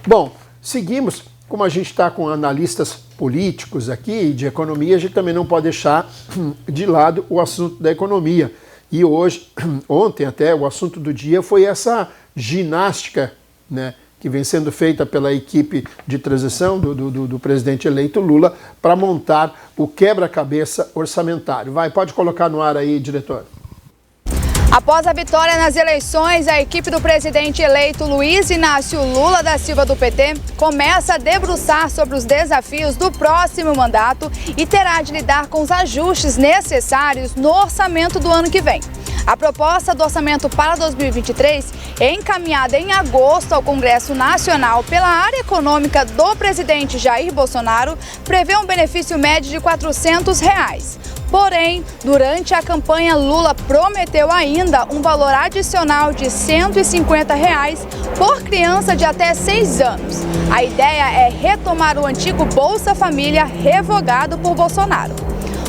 Bom, seguimos. Como a gente está com analistas políticos aqui de economia, a gente também não pode deixar de lado o assunto da economia. E hoje, ontem até, o assunto do dia foi essa ginástica, né, que vem sendo feita pela equipe de transição do presidente eleito Lula para montar o quebra-cabeça orçamentário. Pode colocar no ar aí, diretor. Após a vitória nas eleições, a equipe do presidente eleito Luiz Inácio Lula da Silva do PT começa a debruçar sobre os desafios do próximo mandato e terá de lidar com os ajustes necessários no orçamento do ano que vem. A proposta do orçamento para 2023, encaminhada em agosto ao Congresso Nacional pela área econômica do presidente Jair Bolsonaro, prevê um benefício médio de R$ 400. Porém, durante a campanha, Lula prometeu ainda um valor adicional de R$ 150 por criança de até 6 anos. A ideia é retomar o antigo Bolsa Família revogado por Bolsonaro.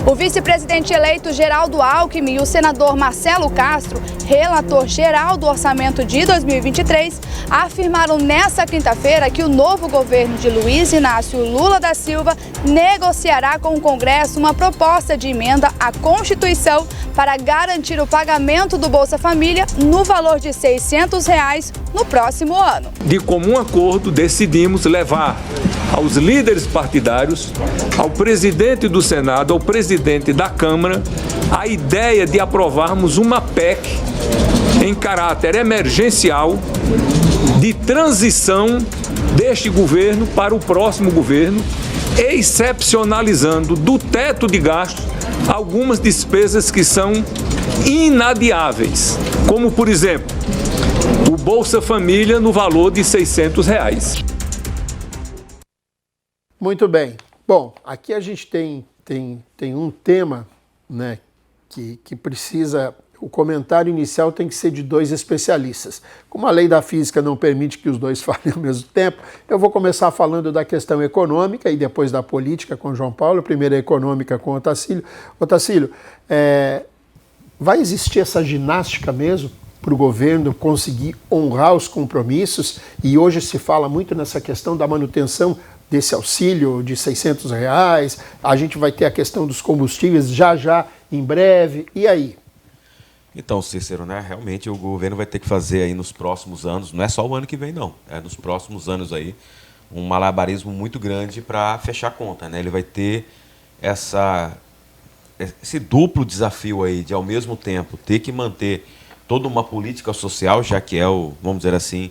O vice-presidente eleito Geraldo Alckmin e o senador Marcelo Castro, relator geral do orçamento de 2023, afirmaram nesta quinta-feira que o novo governo de Luiz Inácio Lula da Silva negociará com o Congresso uma proposta de emenda à Constituição para garantir o pagamento do Bolsa Família no valor de R$ 600 no próximo ano. De comum acordo, decidimos levar aos líderes partidários, ao presidente do Senado, ao presidente da Câmara, a ideia de aprovarmos uma PEC em caráter emergencial de transição deste governo para o próximo governo, excepcionalizando do teto de gastos algumas despesas que são inadiáveis, como, por exemplo, o Bolsa Família no valor de R$ 600. Muito bem. Bom, aqui a gente tem um tema, né, que precisa... O comentário inicial tem que ser de 2 especialistas. Como a lei da física não permite que os dois falem ao mesmo tempo, eu vou começar falando da questão econômica e depois da política com o João Paulo, primeiro a econômica com o Otacílio. Otacílio, vai existir essa ginástica mesmo para o governo conseguir honrar os compromissos? E hoje se fala muito nessa questão da manutenção desse auxílio de R$ 600, a gente vai ter a questão dos combustíveis já em breve, e aí? Então, Cícero, né, realmente o governo vai ter que fazer aí nos próximos anos, não é só o ano que vem não, nos próximos anos aí, um malabarismo muito grande para fechar a conta, né? Ele vai ter esse duplo desafio aí de, ao mesmo tempo, ter que manter toda uma política social, já que vamos dizer assim,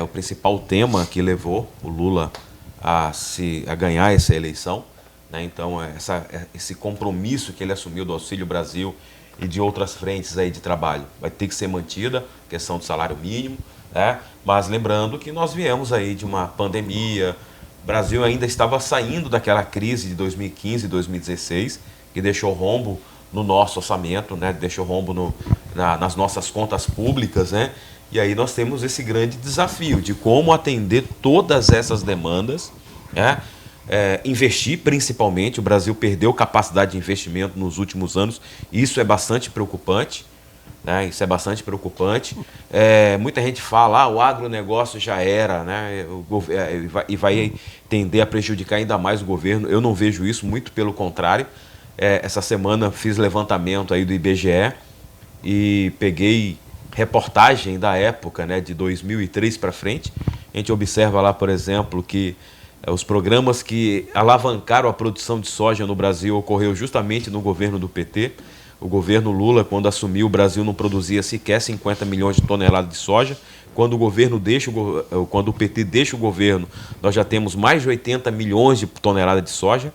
o principal tema que levou o Lula a ganhar essa eleição, né? Então, esse compromisso que ele assumiu do Auxílio Brasil e de outras frentes aí de trabalho vai ter que ser mantida, questão do salário mínimo, né? Mas lembrando que nós viemos aí de uma pandemia, o Brasil ainda estava saindo daquela crise de 2015 e 2016, que deixou rombo no nosso orçamento, né? Deixou rombo nas nossas contas públicas, né? E aí nós temos esse grande desafio de como atender todas essas demandas, né? Investir principalmente, o Brasil perdeu capacidade de investimento nos últimos anos, isso é bastante preocupante, né? Isso é bastante preocupante. Muita gente fala, o agronegócio já era, né? E vai tender a prejudicar ainda mais o governo. Eu não vejo isso, muito pelo contrário. Essa semana fiz levantamento aí do IBGE e peguei reportagem da época, né, de 2003 para frente. A gente observa lá, por exemplo, que os programas que alavancaram a produção de soja no Brasil ocorreu justamente no governo do PT. O governo Lula, quando assumiu, o Brasil não produzia sequer 50 milhões de toneladas de soja. Quando o PT deixa o governo, nós já temos mais de 80 milhões de toneladas de soja.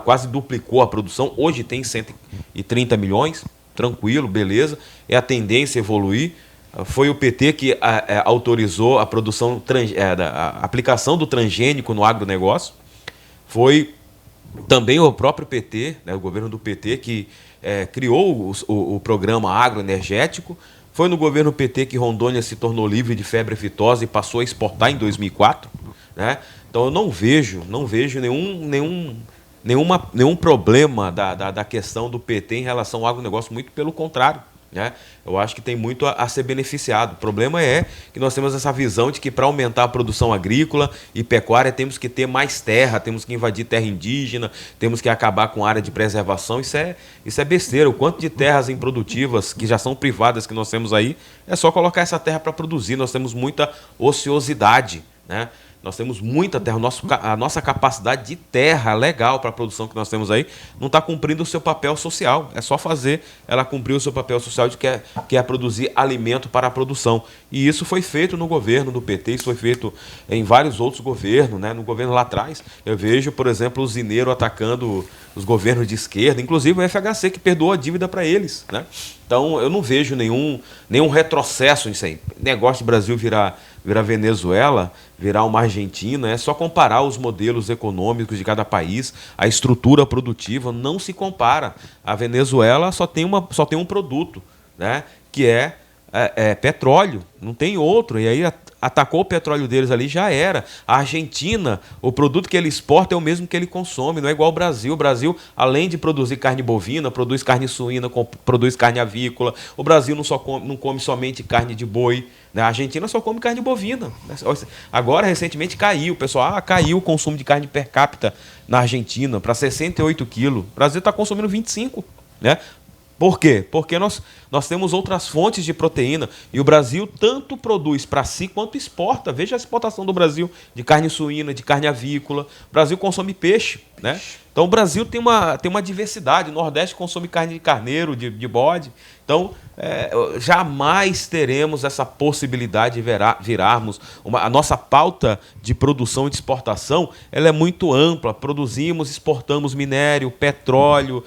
Quase duplicou a produção. Hoje tem 130 milhões, tranquilo, beleza. É a tendência a evoluir. Foi o PT que autorizou a produção, a aplicação do transgênico no agronegócio. Foi também o próprio PT, né, o governo do PT, que criou o programa agroenergético. Foi no governo PT que Rondônia se tornou livre de febre aftosa e passou a exportar em 2004. Né? Então eu não vejo nenhum problema da questão do PT em relação ao agronegócio, muito pelo contrário. né? Eu acho que tem muito a ser beneficiado. O problema é que nós temos essa visão de que para aumentar a produção agrícola e pecuária temos que ter mais terra, temos que invadir terra indígena, temos que acabar com a área de preservação. Isso é besteira. O quanto de terras improdutivas que já são privadas que nós temos aí, é só colocar essa terra para produzir. Nós temos muita ociosidade, né? Nós temos muita terra, a nossa capacidade de terra legal para a produção que nós temos aí não está cumprindo o seu papel social. É só fazer ela cumprir o seu papel social de que é produzir alimento para a produção. E isso foi feito no governo do PT, isso foi feito em vários outros governos, né? No governo lá atrás, eu vejo, por exemplo, o Zineiro atacando os governos de esquerda, inclusive o FHC, que perdoou a dívida para eles, né? Então, eu não vejo nenhum retrocesso nisso aí. Negócio de Brasil virar Venezuela, virar uma Argentina, é só comparar os modelos econômicos de cada país, a estrutura produtiva não se compara. A Venezuela só tem um produto, né, que é petróleo, não tem outro, e aí atacou o petróleo deles ali, já era. A Argentina, o produto que ele exporta é o mesmo que ele consome, não é igual ao Brasil. O Brasil, além de produzir carne bovina, produz carne suína, produz carne avícola. O Brasil não come somente carne de boi, né? A Argentina só come carne bovina. Agora, recentemente, caiu. O pessoal, caiu o consumo de carne per capita na Argentina para 68 quilos. O Brasil está consumindo 25, né? Por quê? Porque nós temos outras fontes de proteína e o Brasil tanto produz para si quanto exporta. Veja a exportação do Brasil de carne suína, de carne avícola. O Brasil consome peixe, né? Então o Brasil tem uma diversidade. O Nordeste consome carne de carneiro, de bode. Então jamais teremos essa possibilidade de virarmos a nossa pauta de produção e de exportação. Ela é muito ampla. Produzimos, exportamos minério, petróleo,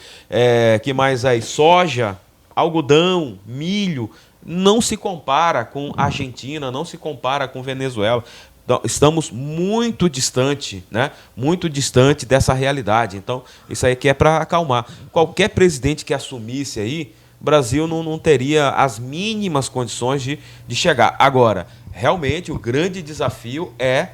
que mais aí? Soja, algodão, milho. Não se compara com a Argentina, não se compara com Venezuela. Então, estamos muito distante, né? Muito distante dessa realidade. Então, isso aí que é para acalmar. Qualquer presidente que assumisse aí, o Brasil não teria as mínimas condições de chegar. Agora, realmente, o grande desafio é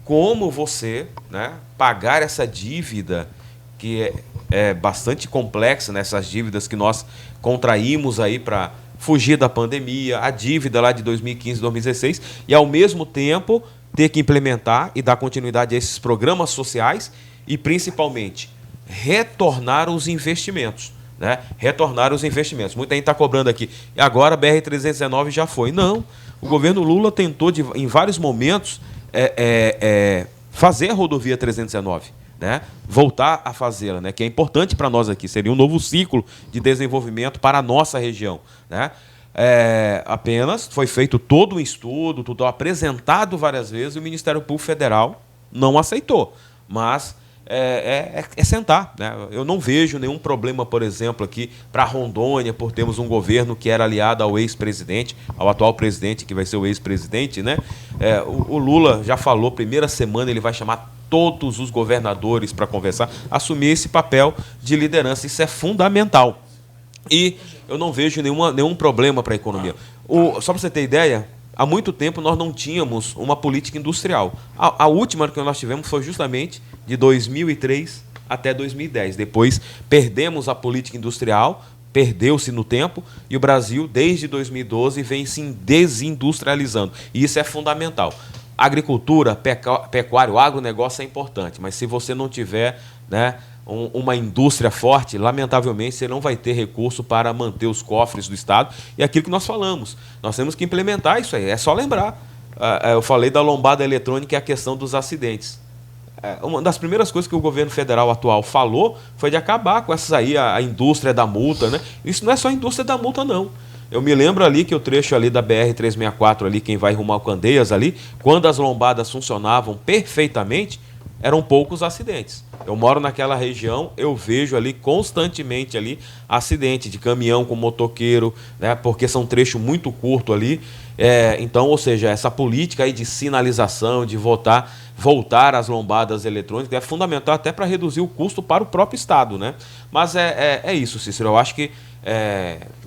como você, né, pagar essa dívida, que é bastante complexa, nessas dívidas que nós contraímos aí para fugir da pandemia, a dívida lá de 2015, 2016, e, ao mesmo tempo, ter que implementar e dar continuidade a esses programas sociais e, principalmente, retornar os investimentos, né? Retornar os investimentos. Muita gente está cobrando aqui. E agora a BR-319 já foi. Não. O governo Lula tentou, em vários momentos, fazer a rodovia 319. Né? Voltar a fazê-la, né? Que é importante para nós aqui. Seria um novo ciclo de desenvolvimento para a nossa região, né? Apenas foi feito todo um estudo, tudo apresentado várias vezes, e o Ministério Público Federal não aceitou. Mas sentar, né? Eu não vejo nenhum problema, por exemplo, aqui para Rondônia, por termos um governo que era aliado ao ex-presidente, ao atual presidente, que vai ser o ex-presidente, né? O Lula já falou, primeira semana ele vai chamar todos os governadores para conversar, assumir esse papel de liderança. Isso é fundamental. E eu não vejo nenhum problema para a economia. Só para você ter ideia, há muito tempo nós não tínhamos uma política industrial. A última que nós tivemos foi justamente de 2003 até 2010. Depois perdemos a política industrial, perdeu-se no tempo, e o Brasil, desde 2012, vem se desindustrializando. E isso é fundamental. Agricultura, pecuária, o agronegócio é importante, mas se você não tiver, né, uma indústria forte, lamentavelmente você não vai ter recurso para manter os cofres do Estado. E aquilo que nós falamos, nós temos que implementar isso aí. É só lembrar. Eu falei da lombada eletrônica e a questão dos acidentes. Uma das primeiras coisas que o governo federal atual falou foi de acabar com essas aí, a indústria da multa, né? Isso não é só a indústria da multa, não. Eu me lembro ali que o trecho ali da BR-364, ali, quem vai rumo ao Candeias ali, quando as lombadas funcionavam perfeitamente, eram poucos acidentes. Eu moro naquela região, eu vejo ali constantemente ali acidente de caminhão com motoqueiro, né, porque são trechos muito curtos ali. Então, ou seja, essa política aí de sinalização, de voltar às lombadas eletrônicas é fundamental até para reduzir o custo para o próprio Estado, né? Mas é isso, Cícero. Eu acho que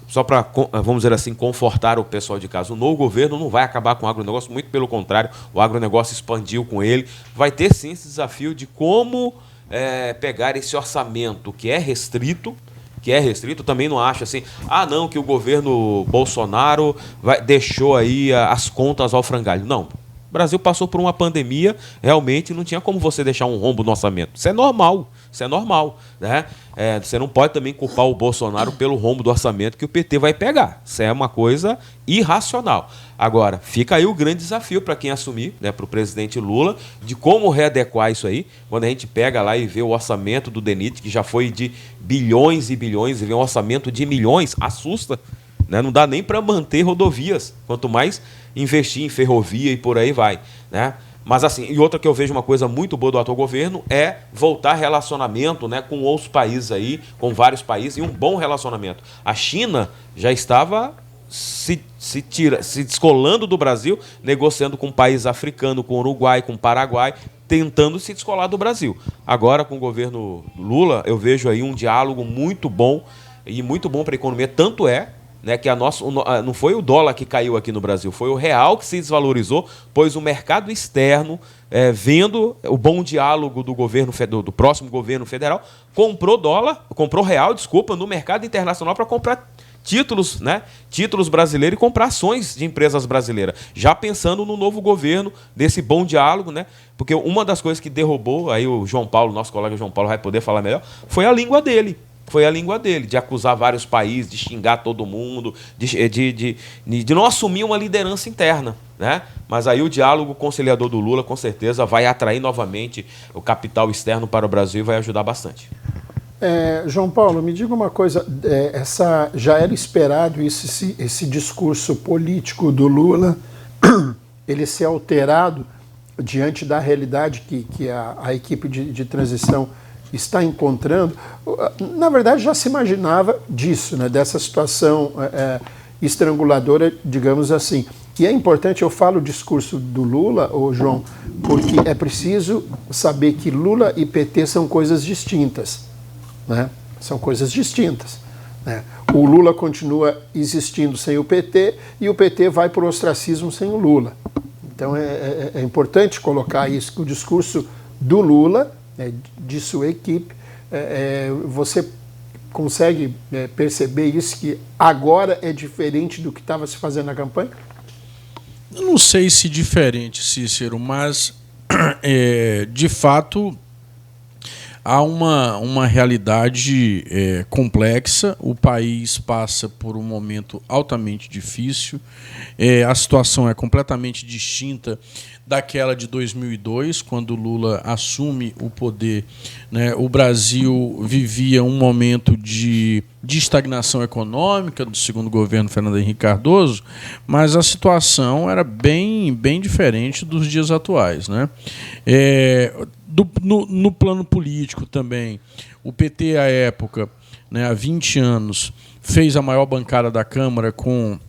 só para, vamos dizer assim, confortar o pessoal de casa, o novo governo não vai acabar com o agronegócio, muito pelo contrário, o agronegócio expandiu com ele. Vai ter sim esse desafio de como pegar esse orçamento que é restrito que é restrito, eu também não acho assim, não, que o governo Bolsonaro deixou aí as contas ao frangalho. Não. O Brasil passou por uma pandemia, realmente não tinha como você deixar um rombo no orçamento. Isso é normal, né? Você não pode também culpar o Bolsonaro pelo rombo do orçamento que o PT vai pegar. Isso é uma coisa irracional. Agora, fica aí o grande desafio para quem assumir, né, para o presidente Lula, de como readequar isso aí. Quando a gente pega lá e vê o orçamento do DENIT, que já foi de bilhões e bilhões, e vê um orçamento de milhões, assusta. Né? Não dá nem para manter rodovias, quanto mais investir em ferrovia e por aí vai, né? Mas assim, e outra que eu vejo uma coisa muito boa do atual governo é voltar relacionamento, né, com outros países aí, com vários países, e um bom relacionamento. A China já estava se descolando do Brasil, negociando com países africanos, com o Uruguai, com o Paraguai, tentando se descolar do Brasil. Agora, com o governo Lula, eu vejo aí um diálogo muito bom e muito bom para a economia, tanto é, né, que não foi o dólar que caiu aqui no Brasil, foi o real que se desvalorizou, pois o mercado externo, vendo o bom diálogo do próximo governo federal, comprou real no mercado internacional para comprar títulos, né, títulos brasileiros e comprar ações de empresas brasileiras, já pensando no novo governo, desse bom diálogo, né, porque uma das coisas que derrubou, aí o João Paulo, nosso colega João Paulo vai poder falar melhor, foi a língua dele. De acusar vários países, de xingar todo mundo, de não assumir uma liderança interna, né? Mas aí o diálogo conciliador do Lula, com certeza, vai atrair novamente o capital externo para o Brasil e vai ajudar bastante. João Paulo, me diga uma coisa, já era esperado esse discurso político do Lula, ele ser alterado diante da realidade que a equipe de transição está encontrando. Na verdade, já se imaginava disso, né, dessa situação estranguladora, digamos assim. E é importante, eu falo o discurso do Lula, João, porque é preciso saber que Lula e PT são coisas distintas, né? São coisas distintas, né? O Lula continua existindo sem o PT e o PT vai para o ostracismo sem o Lula. Então é importante colocar isso, que o discurso do Lula, de sua equipe, você consegue perceber isso, que agora é diferente do que estava se fazendo na campanha? Eu não sei se diferente, Cícero, mas de fato há uma realidade complexa. O país passa por um momento altamente difícil, a situação é completamente distinta daquela de 2002, quando Lula assume o poder, né? O Brasil vivia um momento de estagnação econômica do segundo governo Fernando Henrique Cardoso, mas a situação era bem diferente dos dias atuais, né? No plano político também, o PT, à época, né, há 20 anos, fez a maior bancada da Câmara com,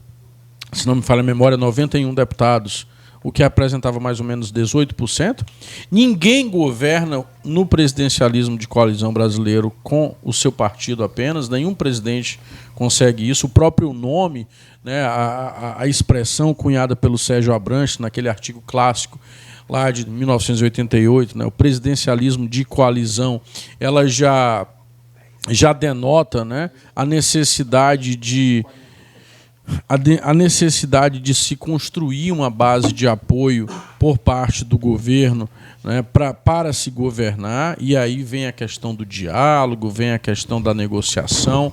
se não me falha a memória, 91 deputados, o que apresentava mais ou menos 18%. Ninguém governa no presidencialismo de coalizão brasileiro com o seu partido apenas, nenhum presidente consegue isso. O próprio nome, né, a expressão cunhada pelo Sérgio Abranches, naquele artigo clássico lá de 1988, né, o presidencialismo de coalizão, ela já denota, né, a necessidade de se construir uma base de apoio por parte do governo, né, para se governar, e aí vem a questão do diálogo, vem a questão da negociação,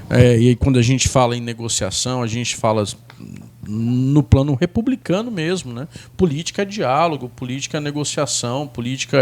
e aí quando a gente fala em negociação, a gente fala no plano republicano mesmo, né? Política é diálogo, política é negociação, política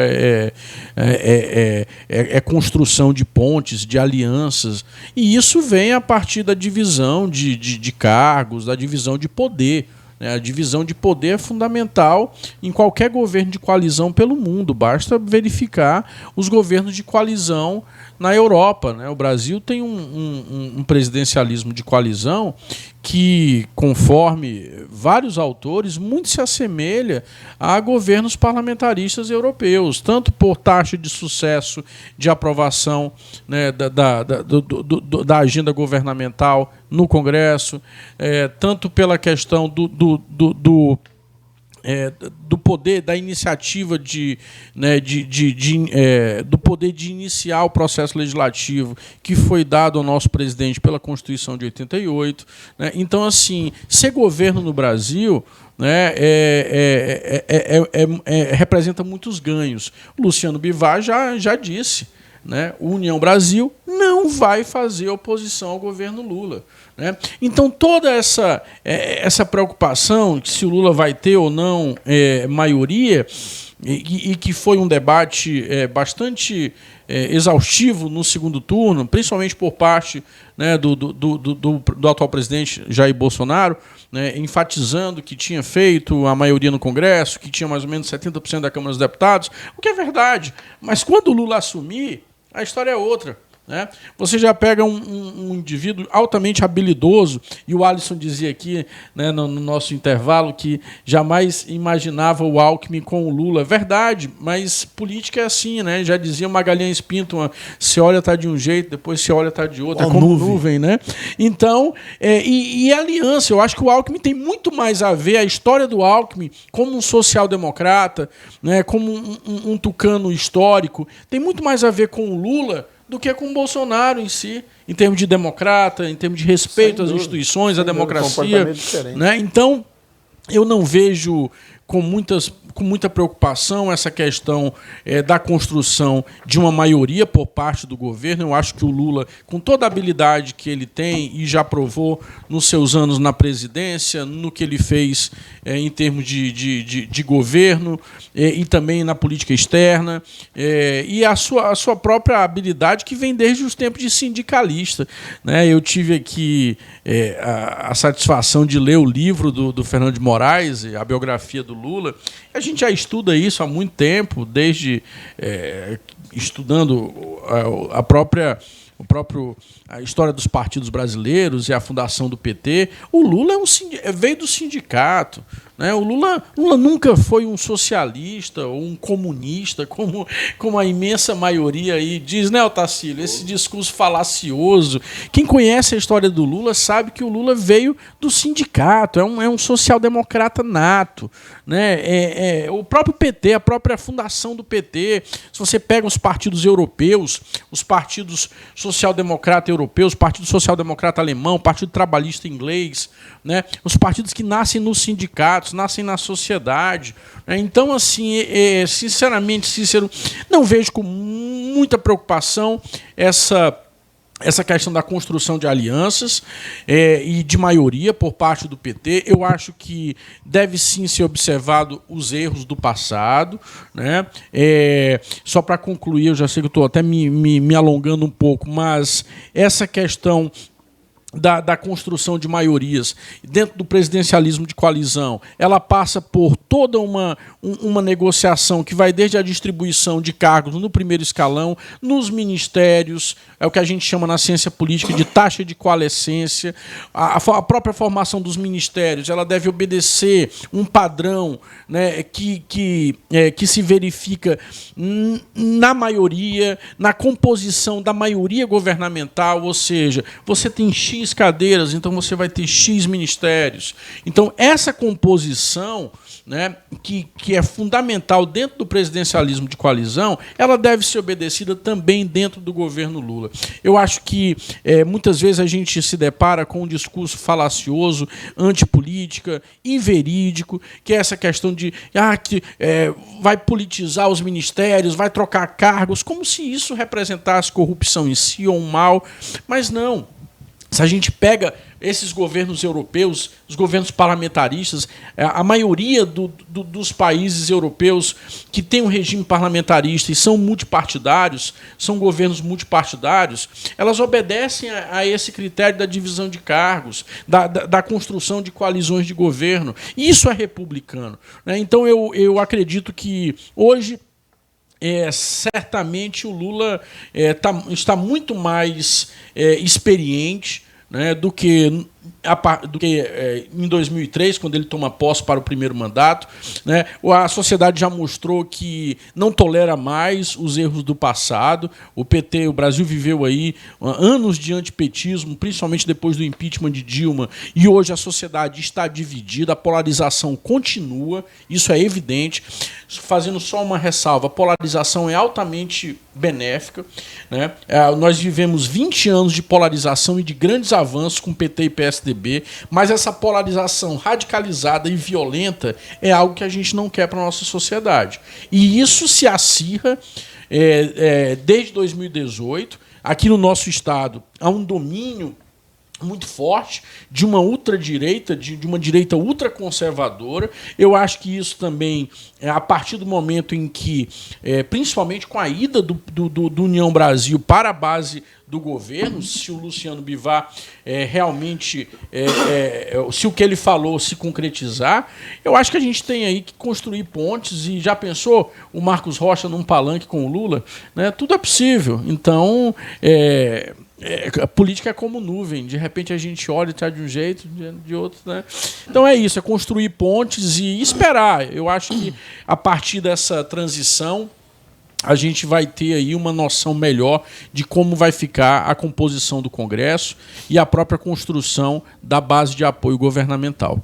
é construção de pontes, de alianças, e isso vem a partir da divisão de cargos, da divisão de poder. A divisão de poder é fundamental em qualquer governo de coalizão pelo mundo. Basta verificar os governos de coalizão na Europa, né? O Brasil tem um presidencialismo de coalizão que, conforme vários autores, muito se assemelha a governos parlamentaristas europeus, tanto por taxa de sucesso de aprovação, né, da agenda governamental no Congresso, tanto pela questão do poder, da iniciativa do poder de iniciar o processo legislativo que foi dado ao nosso presidente pela Constituição de 88. Né? Então, assim, ser governo no Brasil, né, representa muitos ganhos. O Luciano Bivar já disse, né, o União Brasil não vai fazer oposição ao governo Lula. Né? Então, toda essa preocupação de se o Lula vai ter ou não maioria, e que foi um debate bastante exaustivo no segundo turno, principalmente por parte, né, do atual presidente Jair Bolsonaro, né, enfatizando que tinha feito a maioria no Congresso, que tinha mais ou menos 70% da Câmara dos Deputados, o que é verdade. Mas quando o Lula assumir, a história é outra. Né? Você já pega um indivíduo altamente habilidoso, e o Alisson dizia aqui, né, no nosso intervalo, que jamais imaginava o Alckmin com o Lula. Verdade, mas política é assim, né? Já dizia Magalhães Pinto, se olha está de um jeito, depois se olha está de outro, é como nuvem, né? Então, e aliança, eu acho que o Alckmin tem muito mais a ver, a história do Alckmin como um social-democrata, né, como um tucano histórico, tem muito mais a ver com o Lula do que com o Bolsonaro em si, em termos de democrata, em termos de respeito às instituições, à democracia. Né? Então, eu não vejo com muita preocupação essa questão da construção de uma maioria por parte do governo. Eu acho que o Lula, com toda a habilidade que ele tem e já provou nos seus anos na presidência, no que ele fez em termos de governo e também na política externa, e a sua própria habilidade que vem desde os tempos de sindicalista. Né? Eu tive aqui a satisfação de ler o livro do Fernando de Moraes, a biografia do Lula. A gente já estuda isso há muito tempo, desde estudando a história dos partidos brasileiros e a fundação do PT. O Lula veio do sindicato. Né? O Lula nunca foi um socialista ou um comunista, como a imensa maioria aí diz, né, Otacílio? Esse discurso falacioso. Quem conhece a história do Lula sabe que o Lula veio do sindicato, é um social-democrata nato. Né? O próprio PT, a própria fundação do PT, se você pega os partidos europeus, os partidos social-democrata europeus, o Partido Social-Democrata alemão, o Partido Trabalhista inglês, né? Os partidos que nascem nos sindicatos, nascem na sociedade. Né? Então, assim, sinceramente, Cícero, não vejo com muita preocupação essa questão da construção de alianças e de maioria por parte do PT. Eu acho que deve sim ser observado os erros do passado. Né? Só para concluir, eu já sei que estou até me alongando um pouco, mas essa questão da construção de maiorias dentro do presidencialismo de coalizão, ela passa por toda uma negociação que vai desde a distribuição de cargos no primeiro escalão, nos ministérios, é o que a gente chama na ciência política de taxa de coalescência, a própria formação dos ministérios, ela deve obedecer um padrão, né, que se verifica na maioria, na composição da maioria governamental, ou seja, você tem X cadeiras, então você vai ter X ministérios. Então, essa composição, né, que é fundamental dentro do presidencialismo de coalizão, ela deve ser obedecida também dentro do governo Lula. Eu acho que muitas vezes a gente se depara com um discurso falacioso, antipolítica, inverídico, que é essa questão de que vai politizar os ministérios, vai trocar cargos, como se isso representasse corrupção em si ou um mal, mas não. Se a gente pega esses governos europeus, os governos parlamentaristas, a maioria dos países europeus que têm um regime parlamentarista e são multipartidários, são governos multipartidários, elas obedecem a esse critério da divisão de cargos, da construção de coalizões de governo. Isso é republicano. Né? Então, eu acredito que hoje certamente o Lula está muito mais experiente, né, do que do que em 2003, quando ele toma posse para o primeiro mandato, né? A sociedade já mostrou que não tolera mais os erros do passado. O PT, o Brasil viveu aí anos de antipetismo, principalmente depois do impeachment de Dilma, e hoje a sociedade está dividida, a polarização continua, isso é evidente. Fazendo só uma ressalva, a polarização é altamente benéfica, né? Nós vivemos 20 anos de polarização e de grandes avanços com PT e PSDB, mas essa polarização radicalizada e violenta é algo que a gente não quer para a nossa sociedade. E isso se acirra desde 2018. Aqui no nosso estado há um domínio muito forte de uma ultradireita, de uma direita ultraconservadora. Eu acho que isso também, a partir do momento em que, principalmente com a ida do União Brasil para a base do governo, se o Luciano Bivar realmente, se o que ele falou se concretizar, eu acho que a gente tem aí que construir pontes. E já pensou o Marcos Rocha num palanque com o Lula? Né? Tudo é possível. Então, a política é como nuvem, de repente a gente olha e está de um jeito, de outro, né? Então é isso, é construir pontes e esperar. Eu acho que a partir dessa transição a gente vai ter aí uma noção melhor de como vai ficar a composição do Congresso e a própria construção da base de apoio governamental.